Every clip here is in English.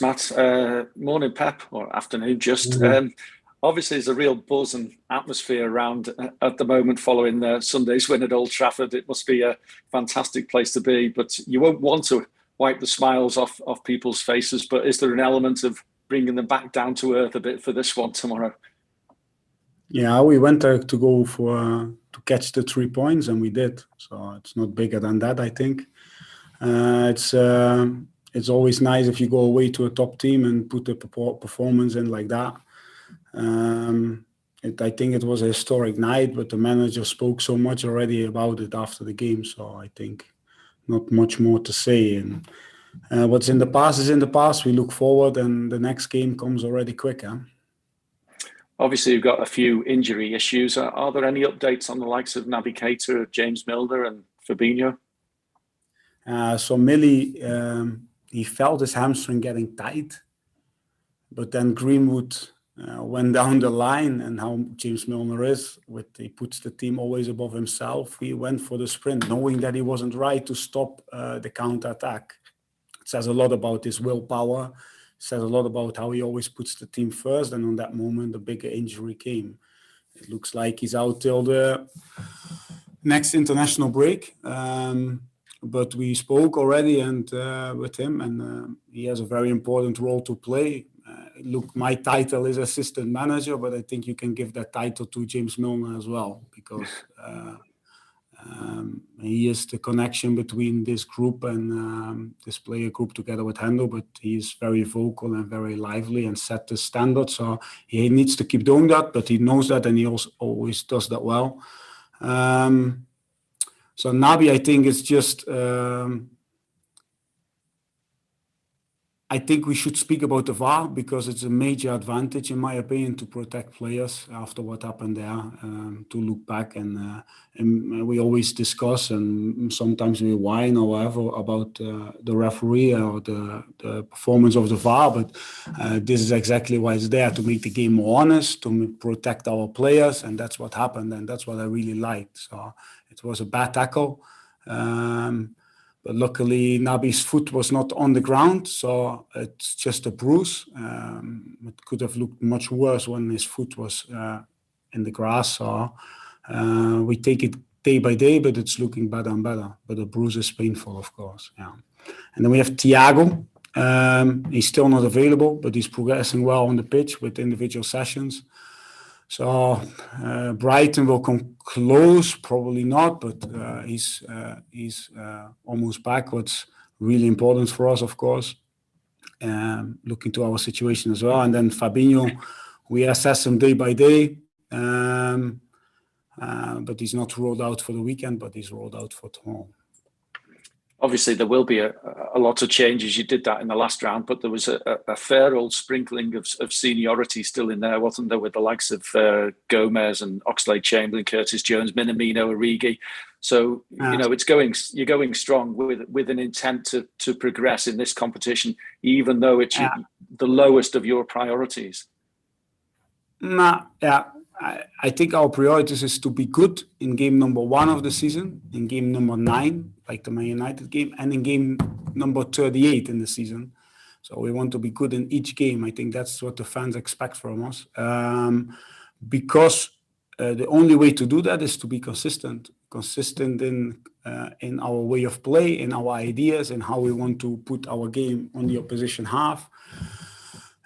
Matt. Morning, Pep, or afternoon, just. Mm. Obviously, there's a real buzz and atmosphere around at the moment following Sunday's win at Old Trafford. It must be a fantastic place to be, but you won't want to wipe the smiles off people's faces. But is there an element of bringing them back down to earth a bit for this one tomorrow? Yeah, we went there to go to catch the 3 points, and we did. So it's not bigger than that, I think. It's always nice if you go away to a top team and put the performance in like that. I think it was a historic night, but the manager spoke so much already about it after the game. So I think not much more to say. And what's in the past is in the past. We look forward, and the next game comes already quicker. Obviously, you've got a few injury issues. Are there any updates on the likes of Naby Keita, James Milner, and Fabinho? So Millie, he felt his hamstring getting tight, but then Greenwood went down the line, and how James Milner is, he puts the team always above himself. He went for the sprint, knowing that he wasn't right to stop the counter-attack. It says a lot about his willpower. It says a lot about how he always puts the team first, and on that moment, the bigger injury came. It looks like he's out till the next international break. But we spoke already with him, and he has a very important role to play. Look, my title is assistant manager, but I think you can give that title to James Milner as well, because he is the connection between this group and this player group together with Hendo, but he's very vocal and very lively and set the standard. So he needs to keep doing that, but he knows that, and he also always does that well. So Naby, I think it's just, I think we should speak about the VAR, because it's a major advantage, in my opinion, to protect players after what happened there, to look back. And we always discuss, and sometimes we whine or whatever about the referee or the performance of the VAR. But this is exactly why it's there, to make the game more honest, to protect our players. And that's what happened. And that's what I really liked. So it was a bad tackle. But luckily, Naby's foot was not on the ground, so it's just a bruise. It could have looked much worse when his foot was in the grass. So we take it day by day, but it's looking better and better. But the bruise is painful, of course. Yeah. And then we have Thiago. He's still not available, but he's progressing well on the pitch with individual sessions. So Brighton will come close, probably not, but he's almost back. What's really important for us, of course, looking to our situation as well. And then Fabinho, we assess him day by day, but he's not rolled out for the weekend, but he's rolled out for tomorrow. Obviously, there will be a lot of changes. You did that in the last round, but there was a fair old sprinkling of seniority still in there, wasn't there, with the likes of Gomez and Oxlade-Chamberlain, Curtis Jones, Minamino, Origi. So, you're going strong with an intent to progress in this competition, even though it's the lowest of your priorities. I think our priorities is to be good in game number 1 of the season, in game number 9, like the Man United game, and in game number 38 in the season. So we want to be good in each game. I think that's what the fans expect from us. Because the only way to do that is to be consistent in our way of play, in our ideas, and how we want to put our game on the opposition half.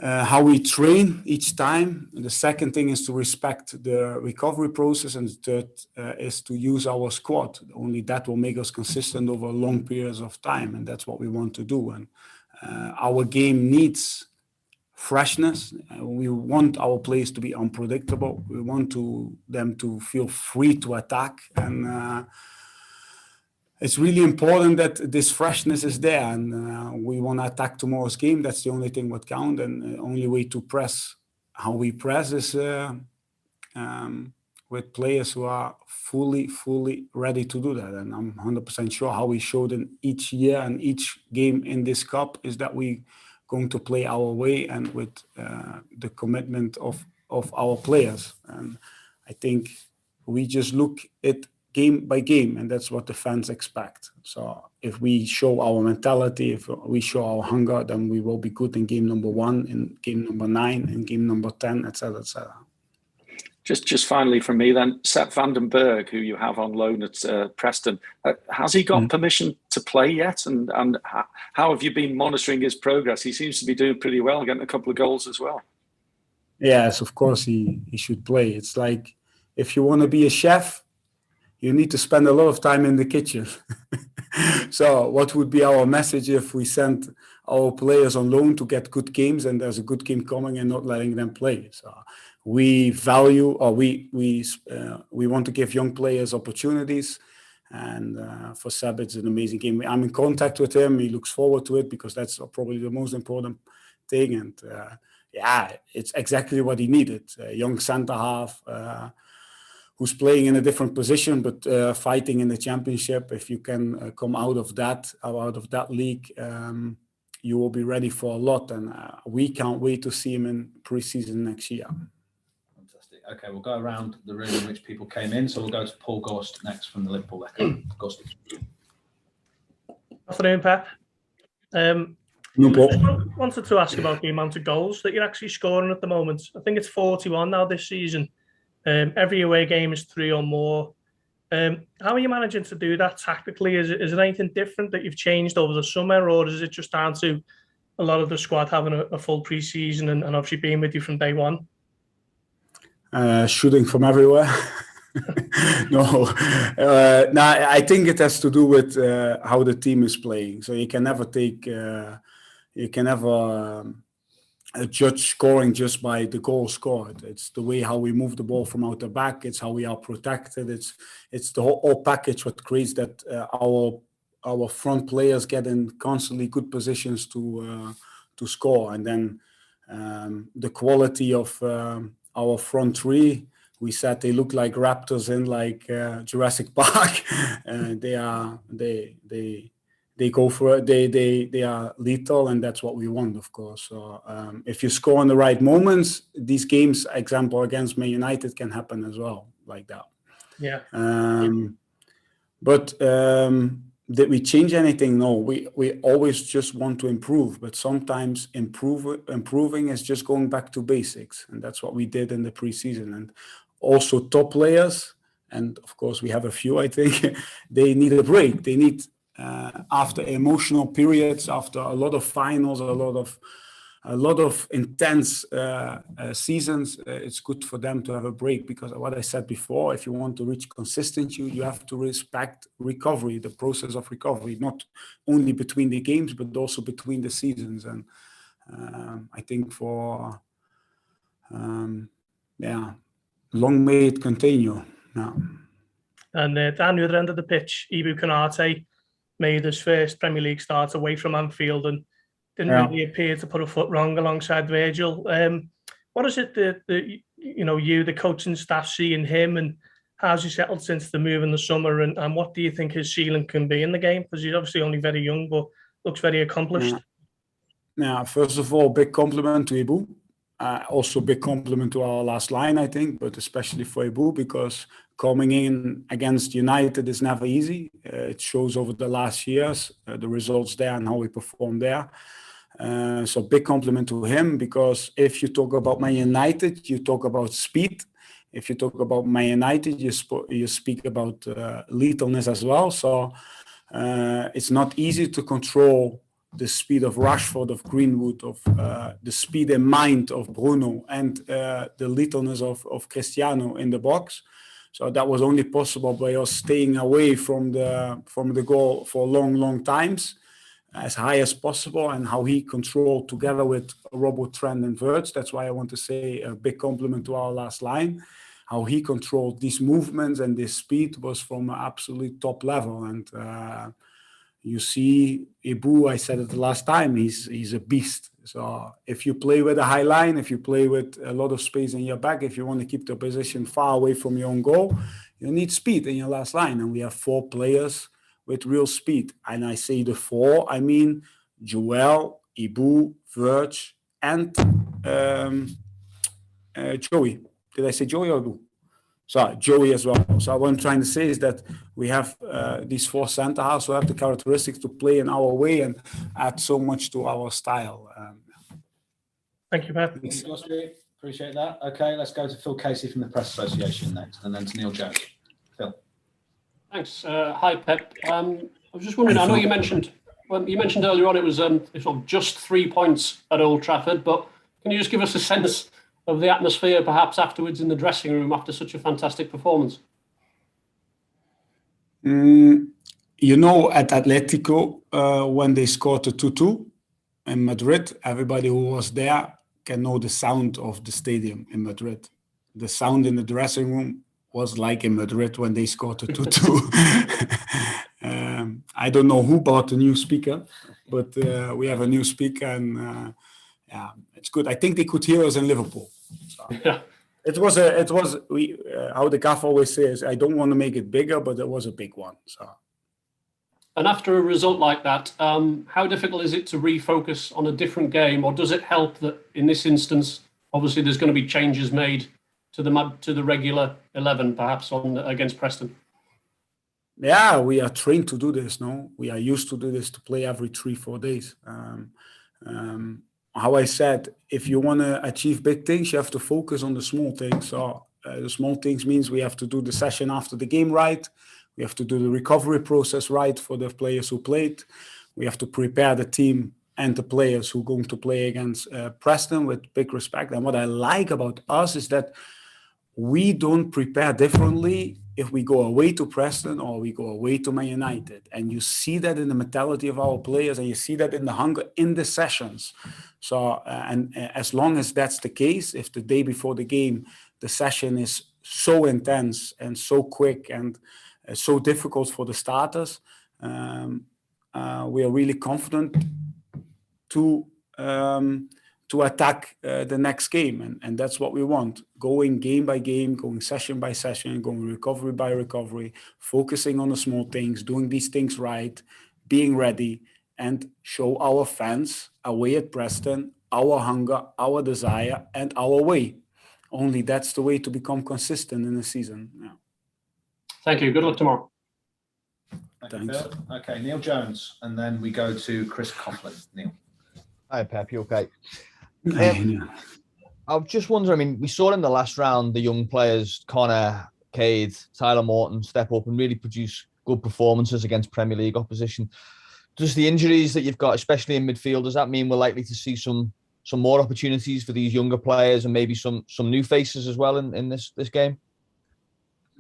How we train each time. And the second thing is to respect the recovery process, and the third is to use our squad. Only that will make us consistent over long periods of time, and that's what we want to do. And our game needs freshness. We want our players to be unpredictable. We want them to feel free to attack, and it's really important that this freshness is there, and we want to attack tomorrow's game. That's the only thing what counts, and the only way to press how we press is with players who are fully ready to do that. And I'm 100% sure how we showed in each year and each game in this cup is that we going to play our way and with the commitment of our players. And I think we just look at game by game, and that's what the fans expect. So if we show our mentality, if we show our hunger, then we will be good in game number 1, in game number 9, in game number 10, etc., etc. Just finally from me then, Sepp van den Berg, who you have on loan at Preston, has he got permission to play yet? And how have you been monitoring his progress? He seems to be doing pretty well, getting a couple of goals as well. Yes, of course he should play. It's like if you want to be a chef, you need to spend a lot of time in the kitchen. So what would be our message if we sent our players on loan to get good games and there's a good game coming and not letting them play? So we value, or we want to give young players opportunities. And for Seb, it's an amazing game. I'm in contact with him. He looks forward to it because that's probably the most important thing. And yeah, it's exactly what he needed. A young centre half who's playing in a different position, but fighting in the championship. If you can come out of that league, you will be ready for a lot. And we can't wait to see him in pre-season next year. Fantastic. Okay, we'll go around the room in which people came in. So we'll go to Paul Gorst next from the Liverpool Echo. Gorst. Afternoon, Pep. No problem. I wanted to ask about the amount of goals that you're actually scoring at the moment. I think it's 41 now this season. Every away game is 3 or more. How are you managing to do that tactically? Is there anything different that you've changed over the summer, or is it just down to a lot of the squad having a full pre-season and obviously being with you from day one? Shooting from everywhere. No, I think it has to do with how the team is playing. So you can never judge scoring just by the goal scored. It's the way how we move the ball from out the back. It's how we are protected. It's the whole package what creates that our front players get in constantly good positions to score. And then the quality of our front three. We said they look like raptors in like Jurassic Park. They go for it. They are lethal, and that's what we want, of course. So if you score in the right moments, these games, example against Man United, can happen as well, like that. Yeah. But did we change anything? No. We always just want to improve, but sometimes improving is just going back to basics, and that's what we did in the preseason. And also top players, and of course we have a few. I think they need a break. They need. After emotional periods, after a lot of finals, a lot of intense seasons, it's good for them to have a break, because what I said before, if you want to reach consistency, you have to respect recovery, the process of recovery, not only between the games but also between the seasons. And I think for long may it continue. Yeah. And down the other end of the pitch, Konate made his first Premier League start away from Anfield and didn't really appear to put a foot wrong alongside Virgil. What is it that you, the coaching staff, see in him, and how's he settled since the move in the summer, and what do you think his ceiling can be in the game? Because he's obviously only very young, but looks very accomplished. Yeah, first of all, big compliment to Ibu. Also big compliment to our last line, I think, but especially for Ibu, because coming in against United is never easy. It shows over the last years, the results there and how we perform there. So big compliment to him, because if you talk about Man United, you talk about speed. If you talk about Man United, you speak about lethalness as well. So it's not easy to control the speed of Rashford, of Greenwood, of the speed and mind of Bruno, and the lethalness of Cristiano in the box. So that was only possible by us staying away from the goal for long times, as high as possible, and how he controlled together with Robbo, Trent and Virts. That's why I want to say a big compliment to our last line. How he controlled these movements and this speed was from an absolute top level. And you see Ibu, I said it the last time, he's a beast. So if you play with a high line, if you play with a lot of space in your back, if you want to keep the position far away from your own goal, you need speed in your last line. And we have 4 players with real speed. And I say the 4, I mean Joel, Ibu, Verge, and Joey. Did I say Joey or Ibu? So Joey as well. So what I'm trying to say is that we have these 4 centre halves who have the characteristics to play in our way and add so much to our style. Thank you, Pep. Thank you, Gosby. Appreciate that. Okay, let's go to Phil Casey from the Press Association next, and then to Neil Jones. Phil. Thanks. Hi, Pep. I was just wondering, I know you mentioned earlier on it was sort of just 3 points at Old Trafford, but can you just give us a sense of the atmosphere perhaps afterwards in the dressing room after such a fantastic performance? You know, at Atletico, when they scored the 2-2 in Madrid, everybody who was there can know the sound of the stadium in Madrid. The sound in the dressing room was like in Madrid when they scored the 2-2. I don't know who bought the new speaker, but we have a new speaker, and yeah, it's good. I think they could hear us in Liverpool. So Yeah. it was how the gaffer always says, I don't want to make it bigger, but it was a big one. So. And after a result like that, how difficult is it to refocus on a different game, or does it help that in this instance, obviously there's going to be changes made to the regular 11, perhaps against Preston? Yeah, we are trained to do this. No, we are used to do this, to play every 3-4 days. How I said, if you want to achieve big things, you have to focus on the small things. So the small things means we have to do the session after the game right. We have to do the recovery process right for the players who played. We have to prepare the team and the players who are going to play against Preston with big respect. And what I like about us is that we don't prepare differently if we go away to Preston or we go away to Man United. And you see that in the mentality of our players, and you see that in the hunger in the sessions. So, and as long as that's the case, if the day before the game, the session is so intense and so quick and so difficult for the starters, we are really confident to attack the next game, and that's what we want. Going game by game, going session by session, going recovery by recovery, focusing on the small things, doing these things right, being ready, and show our fans away at Preston our hunger, our desire, and our way. Only that's the way to become consistent in the season. Yeah. Thank you. Good luck tomorrow. Thank you, Phil. Okay, Neil Jones, and then we go to Chris Coughlin. Neil. Hi, Pep. You okay? Yeah. I was just wondering, I mean, we saw in the last round the young players, Connor, Cade, Tyler Morton, step up and really produce good performances against Premier League opposition. Does the injuries that you've got, especially in midfield, does that mean we're likely to see some more opportunities for these younger players and maybe some new faces as well in this game?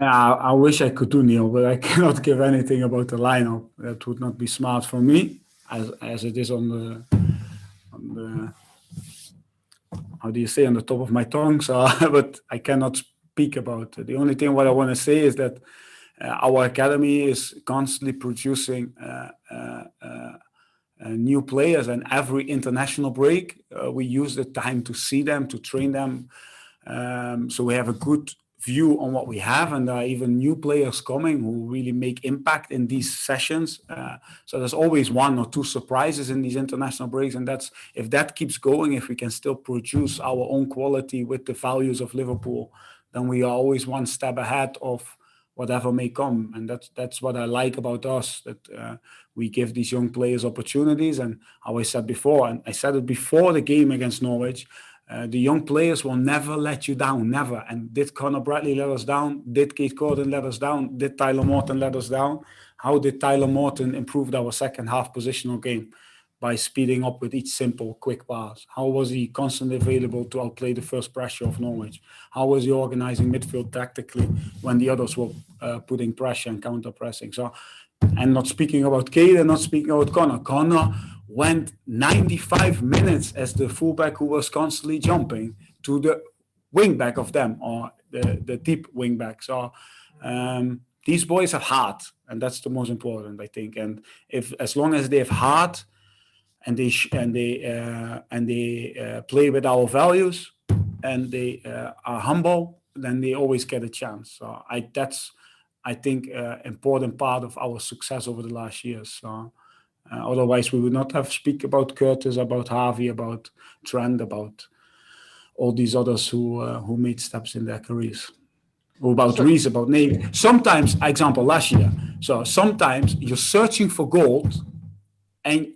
Yeah, I wish I could do, Neil, but I cannot give anything about the lineup. That would not be smart for me, as it is on the how do you say, on the top of my tongue. So, but I cannot speak about it. The only thing what I want to say is that our academy is constantly producing new players, and every international break we use the time to see them, to train them. So we have a good view on what we have, and there are even new players coming who really make impact in these sessions. So there's always 1 or 2 surprises in these international breaks, and that's, if that keeps going, if we can still produce our own quality with the values of Liverpool, then we are always 1 step ahead of whatever may come. And that's what I like about us, that we give these young players opportunities. And how I said before, and I said it before the game against Norwich, the young players will never let you down, never. And did Conor Bradley let us down? Did Keith Gordon let us down? Did Tyler Morton let us down? How did Tyler Morton improve our second half positional game? By speeding up with each simple, quick pass. How was he constantly available to outplay the first pressure of Norwich? How was he organizing midfield tactically when the others were putting pressure and counter-pressing? So, and not speaking about Kate and not speaking about Conor. Conor went 95 minutes as the fullback who was constantly jumping to the wing back of them, or the deep wing back. So these boys have heart, and that's the most important, I think. And as long as they have heart and they play with our values and they are humble, then they always get a chance. So that's, I think, important part of our success over the last years. So. Otherwise, we would not have speak about Curtis, about Harvey, about Trent, about all these others who made steps in their careers. Or about Reese, about Nate. Sometimes, example, last year. So sometimes you're searching for gold, and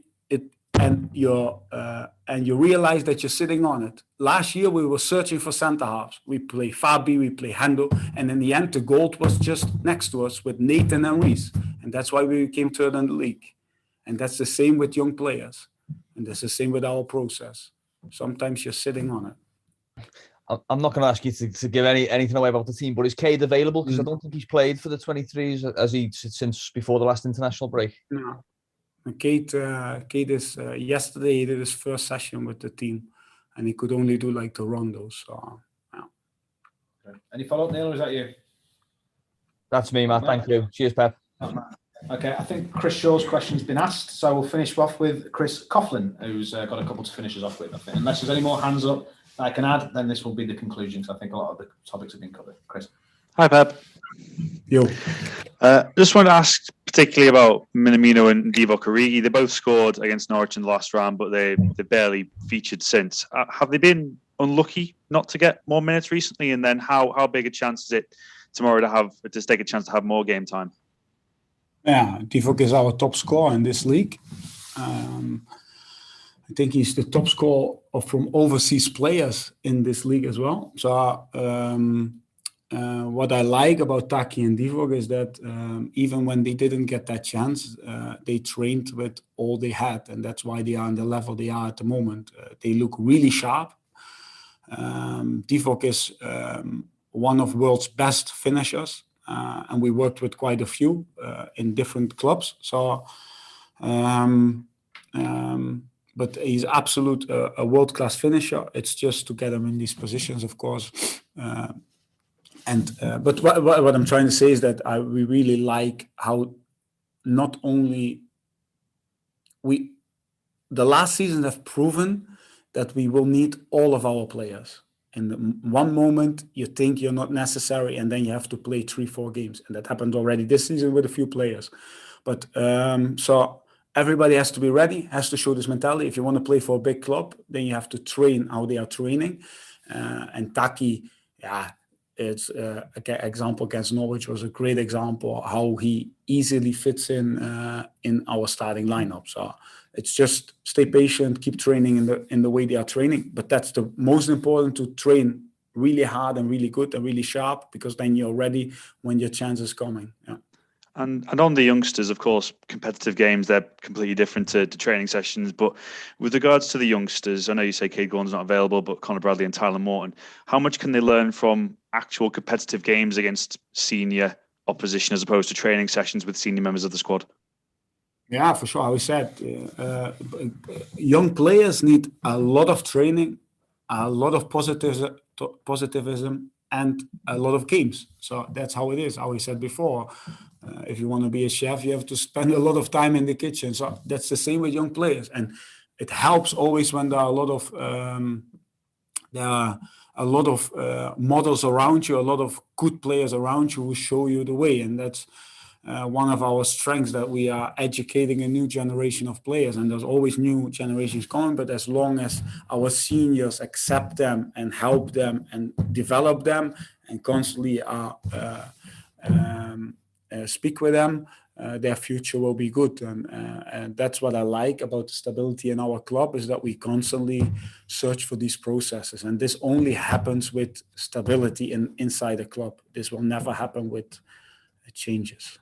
you realize that you're sitting on it. Last year we were searching for center halves. We play Fabi, we play Hendo, and in the end the gold was just next to us with Nathan and Reese, and that's why we became third in the league. And that's the same with young players, and that's the same with our process. Sometimes you're sitting on it. I'm not going to ask you to give anything away about the team, but is Cade available? Because I don't think he's played for the 23s since before the last international break. No. Cade is yesterday he did his first session with the team, and he could only do like the rondos. So, yeah. Okay. Any follow-up, Neil, or is that you? That's me, Matt. Thank you. Cheers, Pep. Okay, I think Chris Shaw's question's been asked, so we'll finish off with Chris Coughlin, who's got a couple to finish us off with, I think. Unless there's any more hands up that I can add, then this will be the conclusion, because I think a lot of the topics have been covered. Chris. Hi, Pep. Yo. Just wanted to ask particularly about Minamino and Divockeri. They both scored against Norwich in the last round, but they barely featured since. Have they been unlucky not to get more minutes recently? And then how big a chance is it tomorrow to take a chance to have more game time? Yeah, Divock is our top scorer in this league. I think he's the top scorer from overseas players in this league as well. So what I like about Taki and Divock is that even when they didn't get that chance, they trained with all they had, and that's why they are on the level they are at the moment. They look really sharp. Divock is one of world's best finishers, and we worked with quite a few in different clubs. So, but he's absolute a world-class finisher. It's just to get him in these positions, of course. But what I'm trying to say is that we really like how not only the last season have proven that we will need all of our players. In one moment, you think you're not necessary, and then you have to play 3-4 games. And that happened already this season with a few players. But so everybody has to be ready, has to show this mentality. If you want to play for a big club, then you have to train how they are training. And Taki, it's example against Norwich was a great example how he easily fits in our starting lineup. So it's just stay patient, keep training in the way they are training. But that's the most important, to train really hard and really good and really sharp, because then you're ready when your chance is coming. Yeah. And on the youngsters, of course, competitive games, they're completely different to training sessions. But with regards to the youngsters, I know you say Cade Gordon's not available, but Conor Bradley and Tyler Morton, how much can they learn from actual competitive games against senior opposition as opposed to training sessions with senior members of the squad? Yeah, for sure. I said young players need a lot of training, a lot of positivism, and a lot of games. So that's how it is. How I said before, if you want to be a chef, you have to spend a lot of time in the kitchen. So that's the same with young players, and it helps always when there are a lot of models around you, a lot of good players around you who show you the way, and that's one of our strengths, that we are educating a new generation of players, and there's always new generations coming. But as long as our seniors accept them and help them and develop them and constantly speak with them, their future will be good. And that's what I like about the stability in our club, is that we constantly search for these processes. And this only happens with stability inside the club. This will never happen with changes.